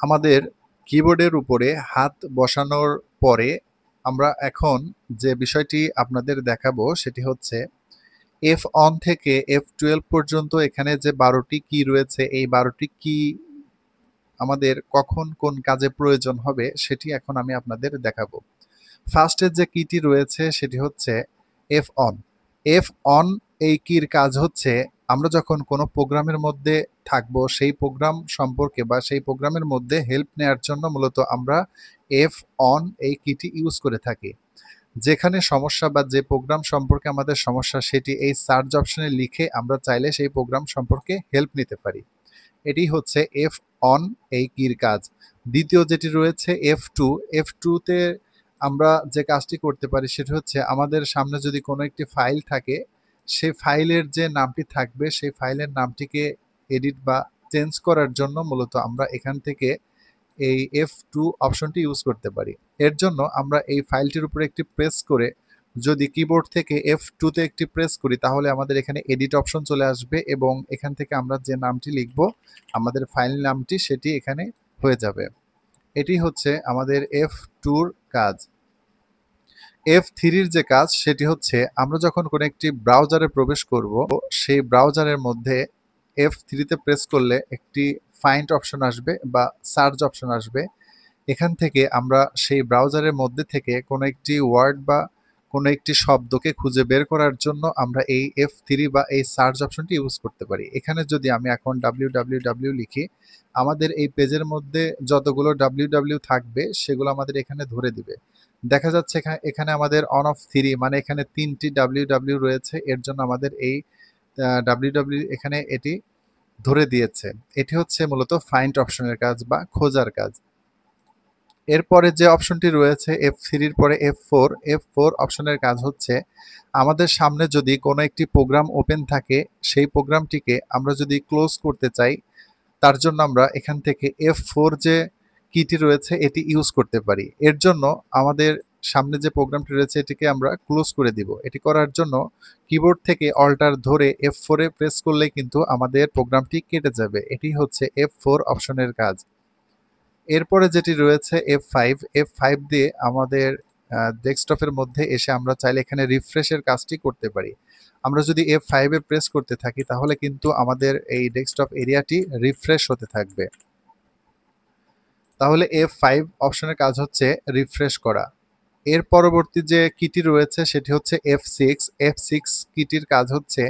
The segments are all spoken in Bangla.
আমাদের কিবোর্ডের উপরে হাত বসানোর পরে আমরা এখন যে বিষয়টি আপনাদের দেখাবো সেটি হচ্ছে F1 থেকে F12 পর্যন্ত এখানে যে 12টি কি রয়েছে এই 12টি কি আমাদের কখন কোন কাজে প্রয়োজন হবে সেটি এখন আমি আপনাদের দেখাবো। ফার্স্টের যে কিটি রয়েছে সেটি হচ্ছে F1। F1 এই কির কাজ হচ্ছে আমরা যখন কোনো প্রোগ্রামের মধ্যে থাকবো সেই প্রোগ্রাম সম্পর্কে বা সেই প্রোগ্রামের মধ্যে হেল্প নেওয়ার জন্য মূলত আমরা F1 এই কিটি ইউজ করে থাকি। যেখানে সমস্যা বা যে প্রোগ্রাম সম্পর্কে আমাদের সমস্যা সেটি এই সার্চ অপশনে লিখে আমরা চাইলে সেই প্রোগ্রাম সম্পর্কে হেল্প নিতে পারি। এটি হচ্ছে F1 এই কির কাজ। দ্বিতীয় যেটি রয়েছে F2, F2 তে আমরা যে কাজটি করতে পারি সেটি হচ্ছে আমাদের সামনে যদি কোনো একটি ফাইল থাকে, সেই ফাইলের যে নামটি থাকবে সেই ফাইলের নামটিকে এডিট বা চেঞ্জ করার জন্য মূলত আমরা এখান থেকে এই F2 অপশনটি ইউজ করতে পারি। এর জন্য আমরা এই ফাইলটির উপরে একটি প্রেস করে যদি কিবোর্ড থেকে F2 তে একটি প্রেস করি তাহলে আমাদের এখানে এডিট অপশন চলে আসবে এবং এখান থেকে আমরা যে নামটি লিখব আমাদের ফাইল নামটি সেটি এখানে হয়ে যাবে। এটি হচ্ছে আমাদের F2 র কাজ। F3 র যে কাজ সেটি হচ্ছে আমরা যখন কোনো একটি ব্রাউজারে প্রবেশ করব সেই ব্রাউজারের মধ্যে F3 তে প্রেস করলে একটি ফাইন্ড অপশন আসবে বা সার্চ অপশন আসবে। এখান থেকে আমরা সেই ব্রাউজারের মধ্যে থেকে কোনো একটি ওয়ার্ড বা কোনো একটি শব্দকে খুঁজে বের করার জন্য আমরা এই F3 বা এই সার্চ অপশনটি ইউজ করতে পারি। এখানে যদি আমি এখন www লিখি আমাদের এই পেজের মধ্যে যতগুলো www থাকবে সেগুলো আমাদের এখানে ধরে দিবে। দেখা যাচ্ছে এখানে আমাদের অন অফ 3 মানে এখানে 3টি www রয়েছে, এর জন্য আমাদের এই www এখানে এটি ধরে দিয়েছে। এটি হচ্ছে মূলত ফাইন্ড অপশনের কাজ বা খোঁজার কাজ। এরপরে যে অপশনটি রয়েছে F3 এর পরে F4 অপশনের কাজ হচ্ছে আমাদের সামনে যদি কোনো একটি প্রোগ্রাম ওপেন থাকে সেই প্রোগ্রামটিকে আমরা যদি ক্লোজ করতে চাই তার জন্য আমরা এখান থেকে F4 যে কিটি রয়েছে এটি ইউজ করতে পারি। এর জন্য আমাদের সামনে যে প্রোগ্রামটি রয়েছে এটিকে আমরা ক্লোজ করে দিব। এটি করার জন্য কিবোর্ড থেকে অল্টার ধরে F4 এ প্রেস করলেই কিন্তু আমাদের প্রোগ্রামটি কেটে যাবে। এটি হচ্ছে F4 অপশনের কাজ। এরপরে যেটি রয়েছে F5 দিয়ে আমাদের ডেস্কটপের মধ্যে এসে আমরা চাইলে এখানে রিফ্রেশের কাজটি করতে পারি। আমরা যদি F5 এ প্রেস করতে থাকি তাহলে কিন্তু আমাদের এই ডেস্কটপ এরিয়াটি রিফ্রেশ হতে থাকবে। তাহলে F5 অপশনের কাজ হচ্ছে রিফ্রেশ করা। এর পরবর্তী যে কিটি রয়েছে সেটি হচ্ছে F6 কিটির কাজ হচ্ছে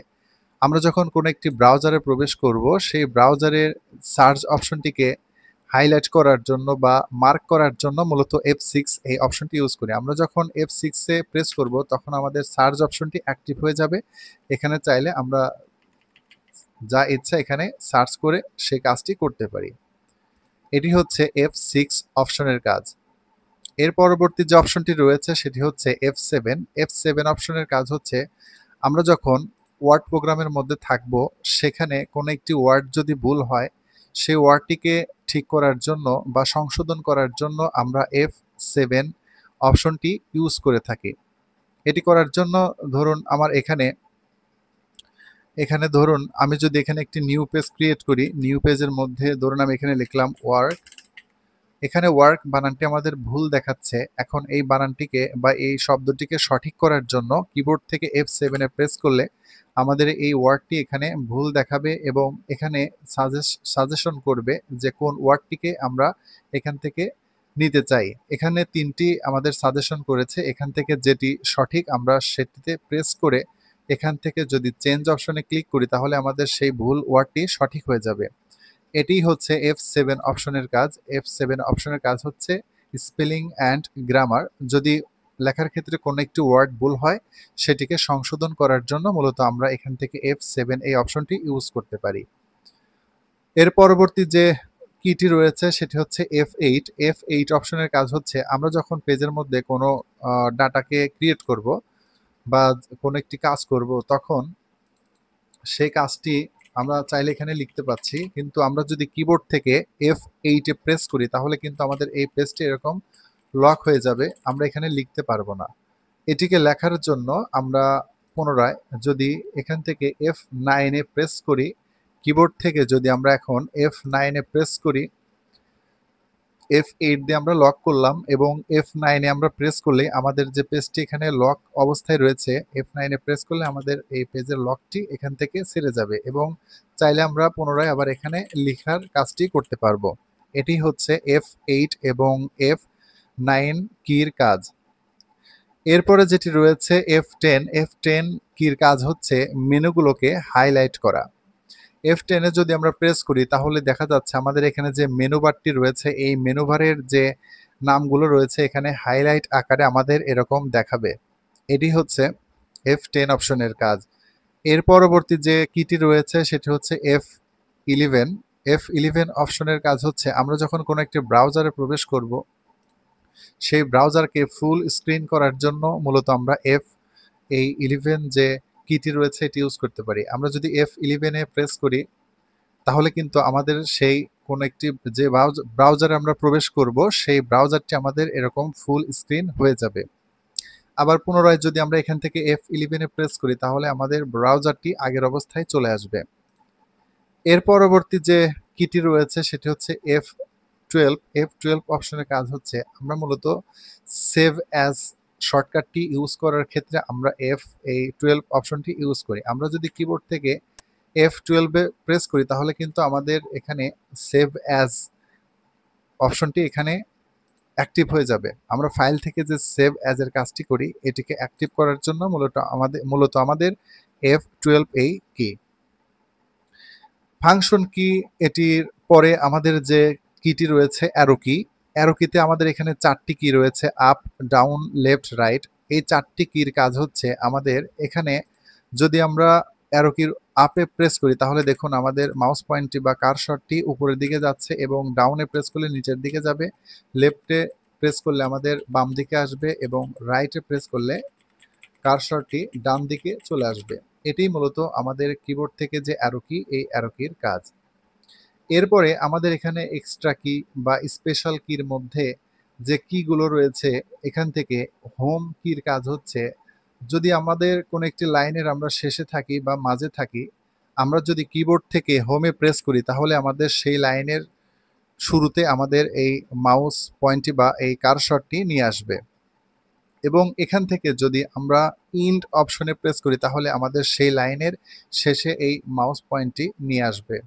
আমরা যখন কোনো একটি ব্রাউজারে প্রবেশ করব সেই ব্রাউজারের সার্চ অপশনটিকে হাইলাইট করার জন্য বা মার্ক করার জন্য মূলত F6 এই অপশনটি ইউজ করি। আমরা যখন F6 এ প্রেস করব তখন আমাদের সার্চ অপশনটি অ্যাক্টিভ হয়ে যাবে। এখানে চাইলে আমরা যা ইচ্ছা এখানে সার্চ করে সেই কাজটি করতে পারি। এটি হচ্ছে F6 অপশনের কাজ। এর পরবর্তী যে অপশনটি রয়েছে সেটি হচ্ছে F7 অপশনের কাজ হচ্ছে আমরা যখন ওয়ার্ড প্রোগ্রামের মধ্যে থাকব সেখানে কোনো একটি ওয়ার্ড যদি ভুল হয় সেই ওয়ার্ডটিকে ঠিক করার জন্য বা সংশোধন করার জন্য আমরা F7 অপশনটি ইউজ করে থাকি। এটি করার জন্য ধরুন আমার এখানে ধরুন আমি যদি এখানে একটি নিউ পেজ ক্রিয়েট করি, নিউ পেজের মধ্যে ধরুন আমি এখানে লিখলাম ওয়ার্ক। এখানে ওয়ার্ক বানানটি আমাদের ভুল দেখাচ্ছে। এখন এই বানানটিকে বা এই শব্দটিকে সঠিক করার জন্য কিবোর্ড থেকে F7 এ প্রেস করলে আমাদের এই ওয়ার্ডটি এখানে ভুল দেখাবে এবং এখানে সাজেশন করবে যে কোন ওয়ার্ডটিকে আমরা এখান থেকে নিতে চাই। এখানে 3টি আমাদের সাজেশন করেছে। এখান থেকে যেটি সঠিক আমরা সেটিতে প্রেস করে এখান থেকে যদি চেঞ্জ অপশনে ক্লিক করি তাহলে আমাদের সেই ভুল ওয়ার্ডটি সঠিক হয়ে যাবে। এটিই হচ্ছে F7 অপশনের কাজ। F7 অপশনের কাজ হচ্ছে স্পেলিং অ্যান্ড গ্রামার। যদি লেখার ক্ষেত্রে কোনো একটি ওয়ার্ড ভুল হয় সেটিকে সংশোধন করার জন্য মূলত আমরা এখান থেকে F7 এই অপশনটি ইউজ করতে পারি। এর পরবর্তী যে কিটি রয়েছে সেটি হচ্ছে F8 অপশনের কাজ হচ্ছে আমরা যখন পেজের মধ্যে কোনো ডাটাকে ক্রিয়েট করব বা কোনো একটি কাজ করব তখন সেই কাজটি আমরা চাইলে এখানে লিখতে পাচ্ছি, কিন্তু আমরা যদি কিবোর্ড থেকে F8 এ প্রেস করি তাহলে কিন্তু আমাদের এই পেজটি এরকম লক হয়ে যাবে, আমরা এখানে লিখতে পারবো না। এটিকে লেখার জন্য আমরা পুনরায় যদি এখান থেকে F9 এ প্রেস করি, কিবোর্ড থেকে যদি আমরা এখন F9 এ প্রেস করি F8 দিয়ে আমরা লক করলাম এবং F9 এ আমরা প্রেস করলে আমাদের যে পেজটি এখানে লক অবস্থায় রয়েছে, F9 এ প্রেস করলে আমাদের এই পেজের লকটি এখান থেকে ছেড়ে যাবে এবং চাইলে আমরা পুনরায় আবার এখানে লিখার কাজটি করতে পারবো। এটি হচ্ছে F8 এবং F9 কির কাজ। এরপরে যেটি রয়েছে F10, F10 কির কাজ হচ্ছে মেনুগুলোকে হাইলাইট করা। F10 এ যদি আমরা প্রেস করি তাহলে দেখা যাচ্ছে আমাদের এখানে যে মেনু বারটি রয়েছে এই মেনু বারের যে নামগুলো রয়েছে এখানে হাইলাইট আকারে আমাদের এরকম দেখাবে। এটি হচ্ছে F10 অপশনের কাজ। এর পরবর্তী যে কিটি রয়েছে সেটি হচ্ছে F11। F11 অপশনের কাজ হচ্ছে আমরা যখন কোনো একটি ব্রাউজারে প্রবেশ করব সেই ব্রাউজারকে ফুল স্ক্রিন করার জন্য মূলত আমরা এই 11 যে কিটি রয়েছে এটি ইউজ করতে পারি। আমরা যদি F11 এ প্রেস করি তাহলে কিন্তু আমাদের সেই কোনো একটি যে ব্রাউজারে আমরা প্রবেশ করব সেই ব্রাউজারটি আমাদের এরকম ফুল স্ক্রিন হয়ে যাবে। আবার পুনরায় যদি আমরা এখান থেকে F11 এ প্রেস করি তাহলে আমাদের ব্রাউজারটি আগের অবস্থায় চলে আসবে। এর পরবর্তী যে কিটি রয়েছে সেটি হচ্ছে F12। F12 অপশনের কাজ হচ্ছে আমরা মূলত সেভ অ্যাজ শর্টকাটটি ইউজ করার ক্ষেত্রে আমরা এই 12 অপশনটি ইউজ করি। আমরা যদি কিবোর্ড থেকে F12 এ প্রেস করি তাহলে কিন্তু আমাদের এখানে সেভ অ্যাজ অপশনটি এখানে অ্যাক্টিভ হয়ে যাবে। আমরা ফাইল থেকে যে সেভ অ্যাজ এর কাজটি করি এটিকে অ্যাক্টিভ করার জন্য মূলত আমাদের F12 এই কি। ফাংশন কি, এটির পরে আমাদের যে কিটি রয়েছে অ্যারো কি। অ্যারো কিতে আমাদের এখানে 4টি কি রয়েছে আপ, ডাউন, লেফট, রাইট। এই 4টি কির কাজ হচ্ছে আমাদের এখানে যদি আমরা অ্যারো কির আপে প্রেস করি তাহলে দেখুন আমাদের মাউস পয়েন্টটি বা কারসরটি উপরের দিকে যাচ্ছে এবং ডাউনে প্রেস করলে নিচের দিকে যাবে, লেফটে প্রেস করলে আমাদের বাম দিকে আসবে এবং রাইটে প্রেস করলে কারসরটি ডান দিকে চলে আসবে। এটিই মূলত আমাদের কিবোর্ড থেকে যে অ্যারো কি এই অ্যারো কির কাজ। এরপরে আমাদের এখানে এক্সট্রা কি বা স্পেশাল কির মধ্যে যে কিগুলো রয়েছে এখান থেকে হোম কির কাজ হচ্ছে যদি আমাদের কোনো একটি লাইনের আমরা শেষে থাকি বা মাঝে থাকি, আমরা যদি কিবোর্ড থেকে হোমে প্রেস করি তাহলে আমাদের সেই লাইনের শুরুতে আমাদের এই মাউস পয়েন্টটি বা এই কারসরটি নিয়ে আসবে এবং এখান থেকে যদি আমরা ইন্ড অপশনে প্রেস করি তাহলে আমাদের সেই লাইনের শেষে এই মাউস পয়েন্টটি নিয়ে আসবে।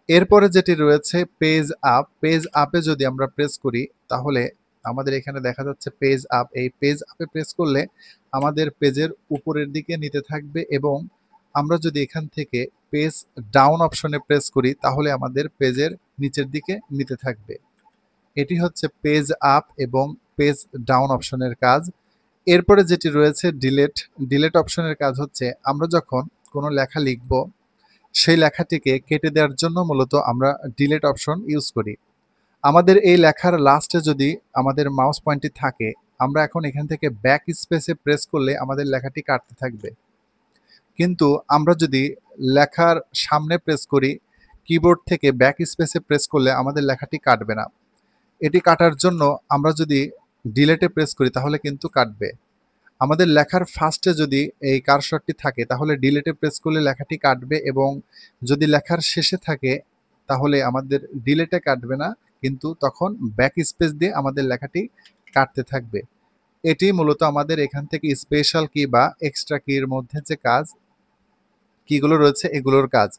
এরপরে যেটি রয়েছে পেজ আপ। পেজ আপে যদি আমরা প্রেস করি তাহলে আমাদের এখানে দেখা যাচ্ছে পেজ আপ। এই পেজ আপে প্রেস করলে আমাদের পেজের উপরের দিকে নিতে থাকবে এবং আমরা যদি এখান থেকে পেজ ডাউন অপশনে প্রেস করি তাহলে আমাদের পেজের নিচের দিকে নিতে থাকবে। এটি হচ্ছে পেজ আপ এবং পেজ ডাউন অপশনের কাজ। এরপরে যেটি রয়েছে ডিলেট। ডিলেট অপশনের কাজ হচ্ছে আমরা যখন কোনো লেখা লিখব সেই লেখাটিকে কেটে দেওয়ার জন্য মূলত আমরা ডিলেট অপশন ইউজ করি। আমাদের এই লেখার লাস্টে যদি আমাদের মাউস পয়েন্টটি থাকে আমরা এখন এখান থেকে ব্যাক স্পেসে প্রেস করলে আমাদের লেখাটি কাটতে থাকবে, কিন্তু আমরা যদি লেখার সামনে প্রেস করি কিবোর্ড থেকে ব্যাক স্পেসে প্রেস করলে আমাদের লেখাটি কাটবে না। এটি কাটার জন্য আমরা যদি ডিলেটে প্রেস করি তাহলে কিন্তু কাটবে। আমাদের লেখার ফার্স্টে যদি এই কারসরটি থাকে তাহলে ডিলেটে প্রেস করলে লেখাটি কাটবে এবং যদি লেখার শেষে থাকে তাহলে আমাদের ডিলেটে কাটবে না, কিন্তু তখন ব্যাক স্পেস দিয়ে আমাদের লেখাটি কাটতে থাকবে। এটি মূলত আমাদের এখান থেকে স্পেশাল কি বা এক্সট্রা কির মধ্যে যে কাজ কিগুলো রয়েছে এগুলোর কাজ।